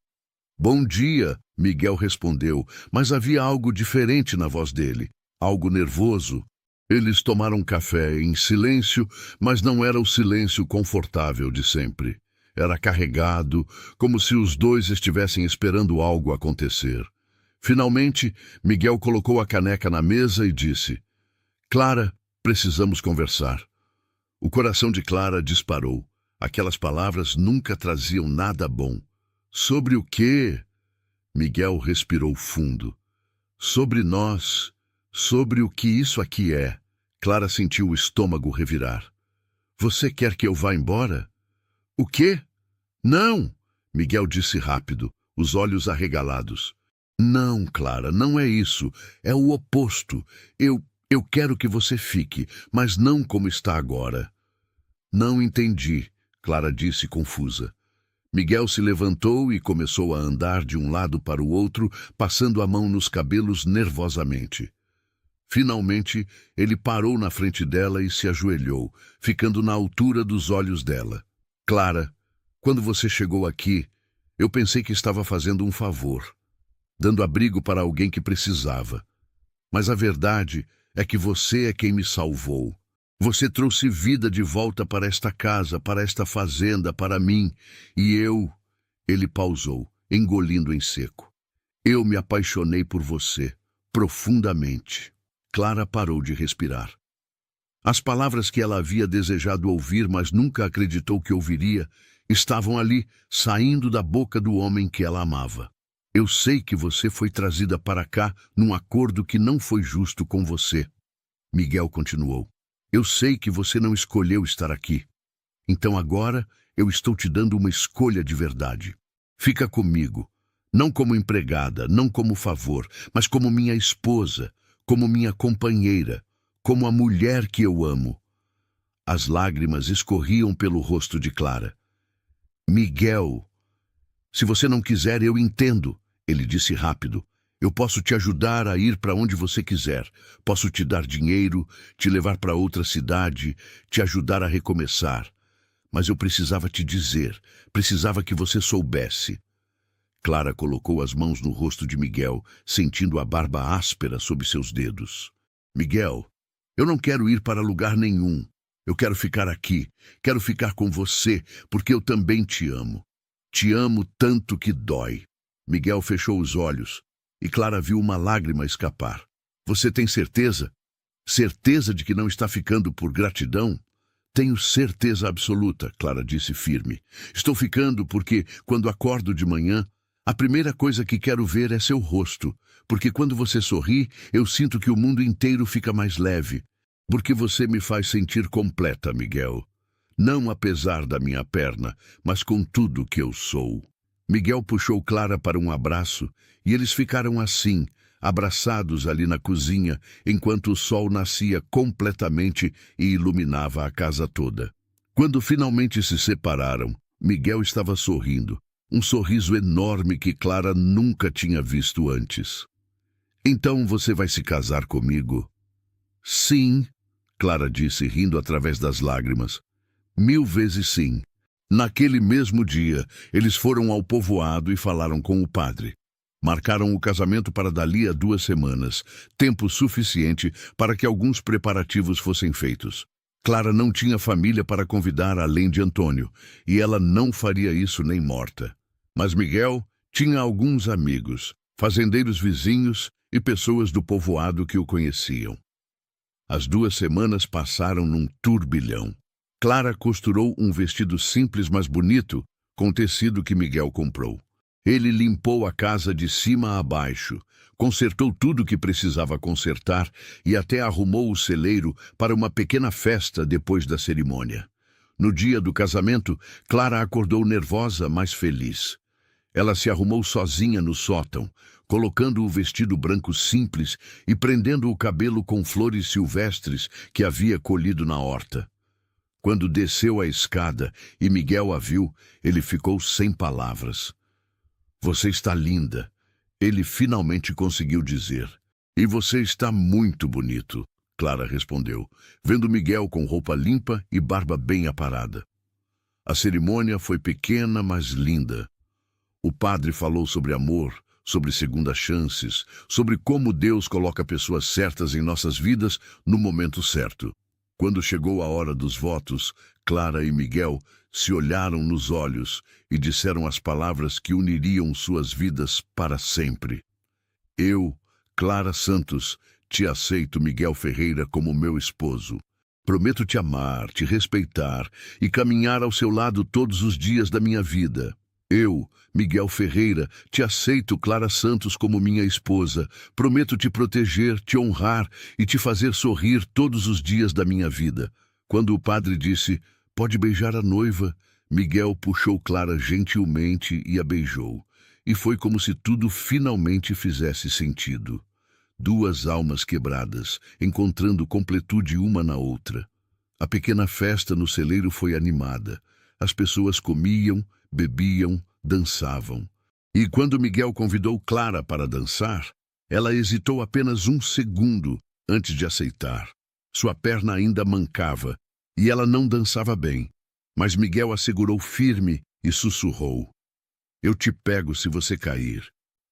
"Bom dia", Miguel respondeu, mas havia algo diferente na voz dele, algo nervoso. Eles tomaram café em silêncio, mas não era o silêncio confortável de sempre. Era carregado, como se os dois estivessem esperando algo acontecer. Finalmente, Miguel colocou a caneca na mesa e disse: "Clara, precisamos conversar." O coração de Clara disparou. Aquelas palavras nunca traziam nada bom. "Sobre o quê?" Miguel respirou fundo. "Sobre nós. Sobre o que isso aqui é." Clara sentiu o estômago revirar. "Você quer que eu vá embora?" "O quê?" "Não!" Miguel disse rápido, os olhos arregalados. "Não, Clara, não é isso. É o oposto. Eu quero que você fique, mas não como está agora." "Não entendi", Clara disse confusa. Miguel se levantou e começou a andar de um lado para o outro, passando a mão nos cabelos nervosamente. Finalmente, ele parou na frente dela e se ajoelhou, ficando na altura dos olhos dela. Clara, quando você chegou aqui, eu pensei que estava fazendo um favor, dando abrigo para alguém que precisava. Mas a verdade é que você é quem me salvou. Você trouxe vida de volta para esta casa, para esta fazenda, para mim, e eu... Ele pausou, engolindo em seco. Eu me apaixonei por você, profundamente. Clara parou de respirar. As palavras que ela havia desejado ouvir, mas nunca acreditou que ouviria, estavam ali, saindo da boca do homem que ela amava. Eu sei que você foi trazida para cá num acordo que não foi justo com você. Miguel continuou. Eu sei que você não escolheu estar aqui. Então agora eu estou te dando uma escolha de verdade. Fica comigo, não como empregada, não como favor, mas como minha esposa, como minha companheira, como a mulher que eu amo. As lágrimas escorriam pelo rosto de Clara. Miguel, se você não quiser, eu entendo, ele disse rápido. Eu posso te ajudar a ir para onde você quiser. Posso te dar dinheiro, te levar para outra cidade, te ajudar a recomeçar. Mas eu precisava te dizer, precisava que você soubesse. Clara colocou as mãos no rosto de Miguel, sentindo a barba áspera sob seus dedos. Miguel, eu não quero ir para lugar nenhum. Eu quero ficar aqui, quero ficar com você, porque eu também te amo. Te amo tanto que dói. Miguel fechou os olhos e Clara viu uma lágrima escapar. Você tem certeza? Certeza de que não está ficando por gratidão? Tenho certeza absoluta, Clara disse firme. Estou ficando porque, quando acordo de manhã, a primeira coisa que quero ver é seu rosto, porque quando você sorri, eu sinto que o mundo inteiro fica mais leve. Porque você me faz sentir completa, Miguel. Não apesar da minha perna, mas com tudo que eu sou. Miguel puxou Clara para um abraço, e eles ficaram assim, abraçados ali na cozinha, enquanto o sol nascia completamente e iluminava a casa toda. Quando finalmente se separaram, Miguel estava sorrindo, um sorriso enorme que Clara nunca tinha visto antes. Então você vai se casar comigo? Sim, Clara disse, rindo através das lágrimas. 1000 vezes sim. Naquele mesmo dia, eles foram ao povoado e falaram com o padre. Marcaram o casamento para dali a 2 semanas, tempo suficiente para que alguns preparativos fossem feitos. Clara não tinha família para convidar além de Antônio, e ela não faria isso nem morta. Mas Miguel tinha alguns amigos, fazendeiros vizinhos e pessoas do povoado que o conheciam. As 2 semanas passaram num turbilhão. Clara costurou um vestido simples, mas bonito, com o tecido que Miguel comprou. Ele limpou a casa de cima a baixo, consertou tudo o que precisava consertar e até arrumou o celeiro para uma pequena festa depois da cerimônia. No dia do casamento, Clara acordou nervosa, mas feliz. Ela se arrumou sozinha no sótão, colocando o vestido branco simples e prendendo o cabelo com flores silvestres que havia colhido na horta. Quando desceu a escada e Miguel a viu, ele ficou sem palavras. Você está linda, ele finalmente conseguiu dizer. E você está muito bonito, Clara respondeu, vendo Miguel com roupa limpa e barba bem aparada. A cerimônia foi pequena, mas linda. O padre falou sobre amor, sobre segundas chances, sobre como Deus coloca pessoas certas em nossas vidas no momento certo. Quando chegou a hora dos votos, Clara e Miguel se olharam nos olhos e disseram as palavras que uniriam suas vidas para sempre. Eu, Clara Santos, te aceito, Miguel Ferreira, como meu esposo. Prometo te amar, te respeitar e caminhar ao seu lado todos os dias da minha vida. Eu, Miguel Ferreira, te aceito, Clara Santos, como minha esposa. Prometo te proteger, te honrar e te fazer sorrir todos os dias da minha vida. Quando o padre disse, pode beijar a noiva, Miguel puxou Clara gentilmente e a beijou. E foi como se tudo finalmente fizesse sentido. 2 almas quebradas, encontrando completude uma na outra. A pequena festa no celeiro foi animada. As pessoas comiam, bebiam, dançavam. E quando Miguel convidou Clara para dançar, ela hesitou apenas 1 segundo, antes de aceitar. Sua perna ainda mancava e ela não dançava bem, mas Miguel a segurou firme e sussurrou: "Eu te pego se você cair."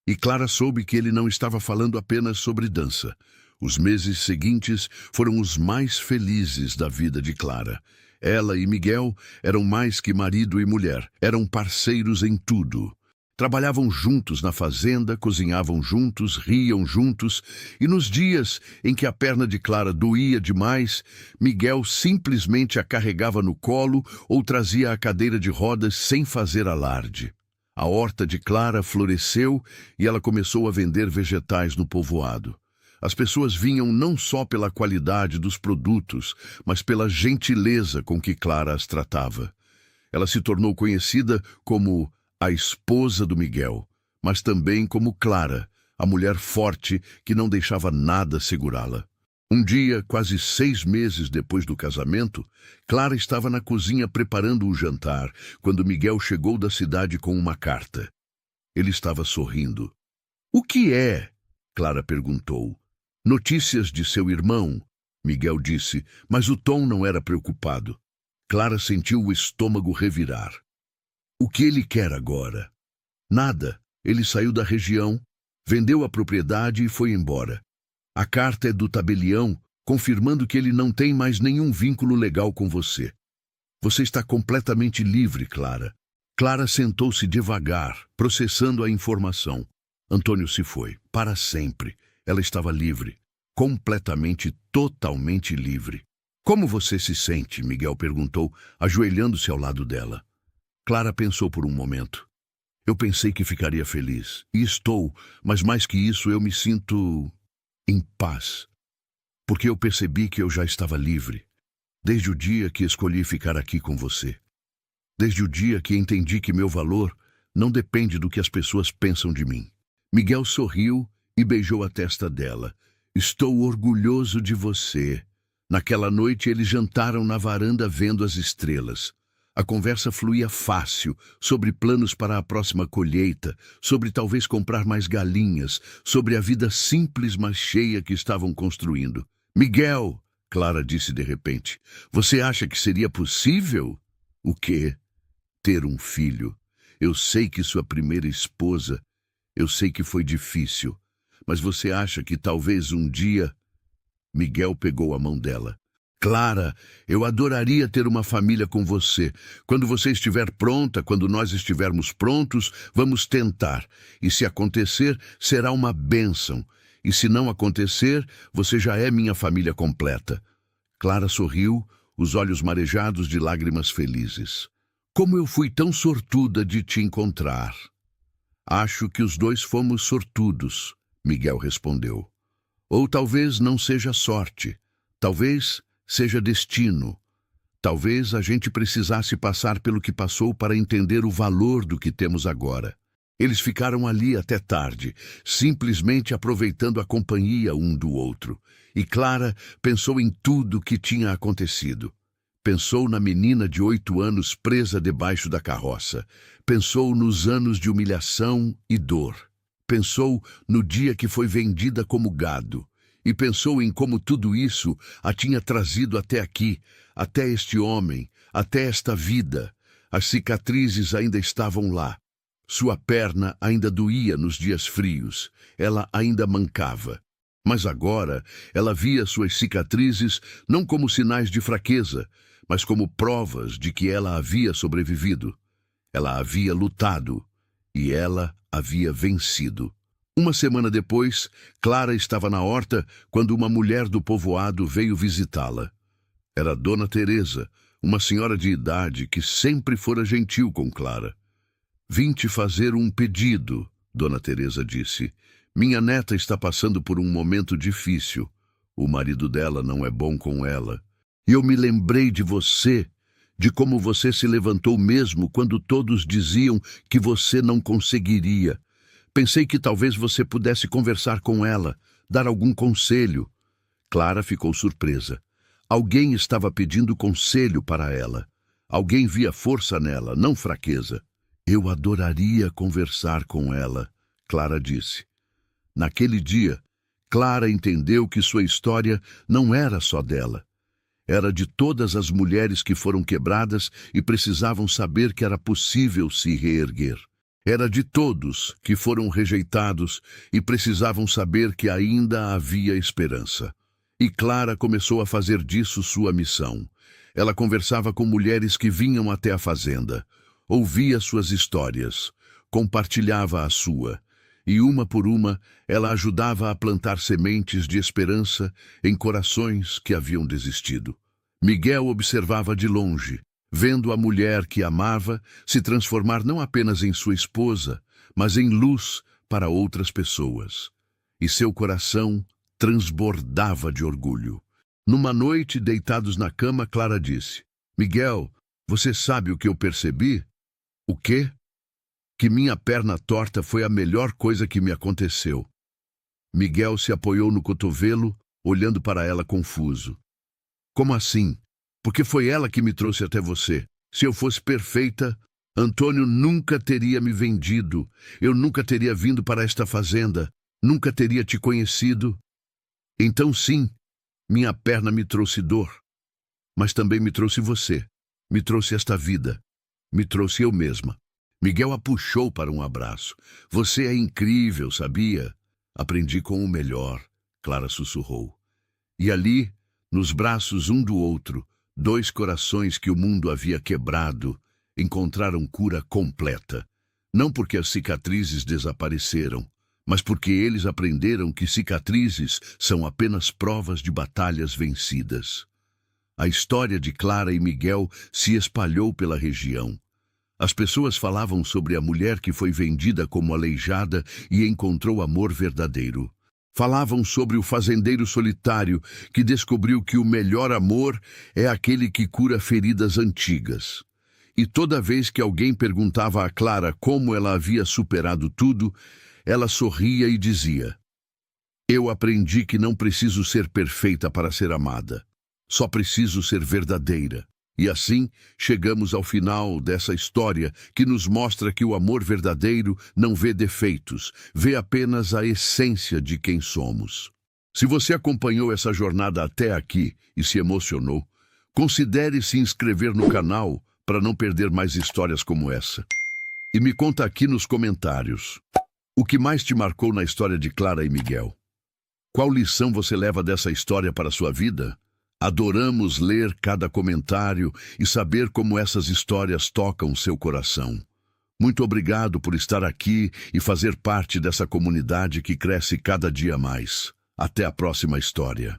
E Clara soube que ele não estava falando apenas sobre dança. Os meses seguintes foram os mais felizes da vida de Clara. Ela e Miguel eram mais que marido e mulher, eram parceiros em tudo. Trabalhavam juntos na fazenda, cozinhavam juntos, riam juntos, e nos dias em que a perna de Clara doía demais, Miguel simplesmente a carregava no colo ou trazia a cadeira de rodas sem fazer alarde. A horta de Clara floresceu e ela começou a vender vegetais no povoado. As pessoas vinham não só pela qualidade dos produtos, mas pela gentileza com que Clara as tratava. Ela se tornou conhecida como a esposa do Miguel, mas também como Clara, a mulher forte que não deixava nada segurá-la. Um dia, quase 6 meses depois do casamento, Clara estava na cozinha preparando o jantar, quando Miguel chegou da cidade com uma carta. Ele estava sorrindo. "O que é?" Clara perguntou. "Notícias de seu irmão", Miguel disse, mas o tom não era preocupado. Clara sentiu o estômago revirar. "O que ele quer agora?" "Nada. Ele saiu da região, vendeu a propriedade e foi embora. A carta é do tabelião, confirmando que ele não tem mais nenhum vínculo legal com você. Você está completamente livre, Clara." Clara sentou-se devagar, processando a informação. Antônio se foi, para sempre. Ela estava livre, completamente, totalmente livre. "Como você se sente?" Miguel perguntou, ajoelhando-se ao lado dela. Clara pensou por um momento. "Eu pensei que ficaria feliz, e estou, mas mais que isso eu me sinto em paz, porque eu percebi que eu já estava livre, desde o dia que escolhi ficar aqui com você. Desde o dia que entendi que meu valor não depende do que as pessoas pensam de mim." Miguel sorriu e beijou a testa dela. "Estou orgulhoso de você." Naquela noite eles jantaram na varanda vendo as estrelas. A conversa fluía fácil, sobre planos para a próxima colheita, sobre talvez comprar mais galinhas, sobre a vida simples mas cheia que estavam construindo. "Miguel", Clara disse de repente, "você acha que seria possível?" "O quê?" "Ter um filho. Eu sei que sua primeira esposa, eu sei que foi difícil, mas você acha que talvez um dia..." Miguel pegou a mão dela. "Clara, eu adoraria ter uma família com você. Quando você estiver pronta, quando nós estivermos prontos, vamos tentar. E se acontecer, será uma bênção. E se não acontecer, você já é minha família completa." Clara sorriu, os olhos marejados de lágrimas felizes. "Como eu fui tão sortuda de te encontrar." "Acho que os dois fomos sortudos", Miguel respondeu. "Ou talvez não seja sorte. Talvez seja destino. Talvez a gente precisasse passar pelo que passou para entender o valor do que temos agora." Eles ficaram ali até tarde, simplesmente aproveitando a companhia um do outro. E Clara pensou em tudo o que tinha acontecido. Pensou na menina de 8 anos presa debaixo da carroça. Pensou nos anos de humilhação e dor. Pensou no dia que foi vendida como gado. E pensou em como tudo isso a tinha trazido até aqui, até este homem, até esta vida. As cicatrizes ainda estavam lá. Sua perna ainda doía nos dias frios. Ela ainda mancava. Mas agora ela via suas cicatrizes não como sinais de fraqueza, mas como provas de que ela havia sobrevivido. Ela havia lutado e ela havia vencido. Uma semana depois, Clara estava na horta quando uma mulher do povoado veio visitá-la. Era Dona Teresa, uma senhora de idade que sempre fora gentil com Clara. "Vim te fazer um pedido", Dona Teresa disse. "Minha neta está passando por um momento difícil. O marido dela não é bom com ela. E eu me lembrei de você, de como você se levantou mesmo quando todos diziam que você não conseguiria. Pensei que talvez você pudesse conversar com ela, dar algum conselho." Clara ficou surpresa. Alguém estava pedindo conselho para ela. Alguém via força nela, não fraqueza. "Eu adoraria conversar com ela", Clara disse. Naquele dia, Clara entendeu que sua história não era só dela. Era de todas as mulheres que foram quebradas e precisavam saber que era possível se reerguer. Era de todos que foram rejeitados e precisavam saber que ainda havia esperança. E Clara começou a fazer disso sua missão. Ela conversava com mulheres que vinham até a fazenda, ouvia suas histórias, compartilhava a sua, e uma por uma ela ajudava a plantar sementes de esperança em corações que haviam desistido. Miguel observava de longe, vendo a mulher que amava se transformar não apenas em sua esposa, mas em luz para outras pessoas. E seu coração transbordava de orgulho. Numa noite, deitados na cama, Clara disse: Miguel, você sabe o que eu percebi? O quê? Que minha perna torta foi a melhor coisa que me aconteceu. Miguel se apoiou no cotovelo, olhando para ela confuso. Como assim? Porque foi ela que me trouxe até você. Se eu fosse perfeita, Antônio nunca teria me vendido. Eu nunca teria vindo para esta fazenda. Nunca teria te conhecido. Então sim, minha perna me trouxe dor. Mas também me trouxe você. Me trouxe esta vida. Me trouxe eu mesma. Miguel a puxou para um abraço. Você é incrível, sabia? Aprendi com o melhor, Clara sussurrou. E ali, nos braços um do outro, dois corações que o mundo havia quebrado encontraram cura completa. Não porque as cicatrizes desapareceram, mas porque eles aprenderam que cicatrizes são apenas provas de batalhas vencidas. A história de Clara e Miguel se espalhou pela região. As pessoas falavam sobre a mulher que foi vendida como aleijada e encontrou amor verdadeiro. Falavam sobre o fazendeiro solitário que descobriu que o melhor amor é aquele que cura feridas antigas. E toda vez que alguém perguntava a Clara como ela havia superado tudo, ela sorria e dizia: Eu aprendi que não preciso ser perfeita para ser amada. Só preciso ser verdadeira. E assim, chegamos ao final dessa história que nos mostra que o amor verdadeiro não vê defeitos, vê apenas a essência de quem somos. Se você acompanhou essa jornada até aqui e se emocionou, considere se inscrever no canal para não perder mais histórias como essa. E me conta aqui nos comentários, o que mais te marcou na história de Clara e Miguel? Qual lição você leva dessa história para a sua vida? Adoramos ler cada comentário e saber como essas histórias tocam seu coração. Muito obrigado por estar aqui e fazer parte dessa comunidade que cresce cada dia mais. Até a próxima história.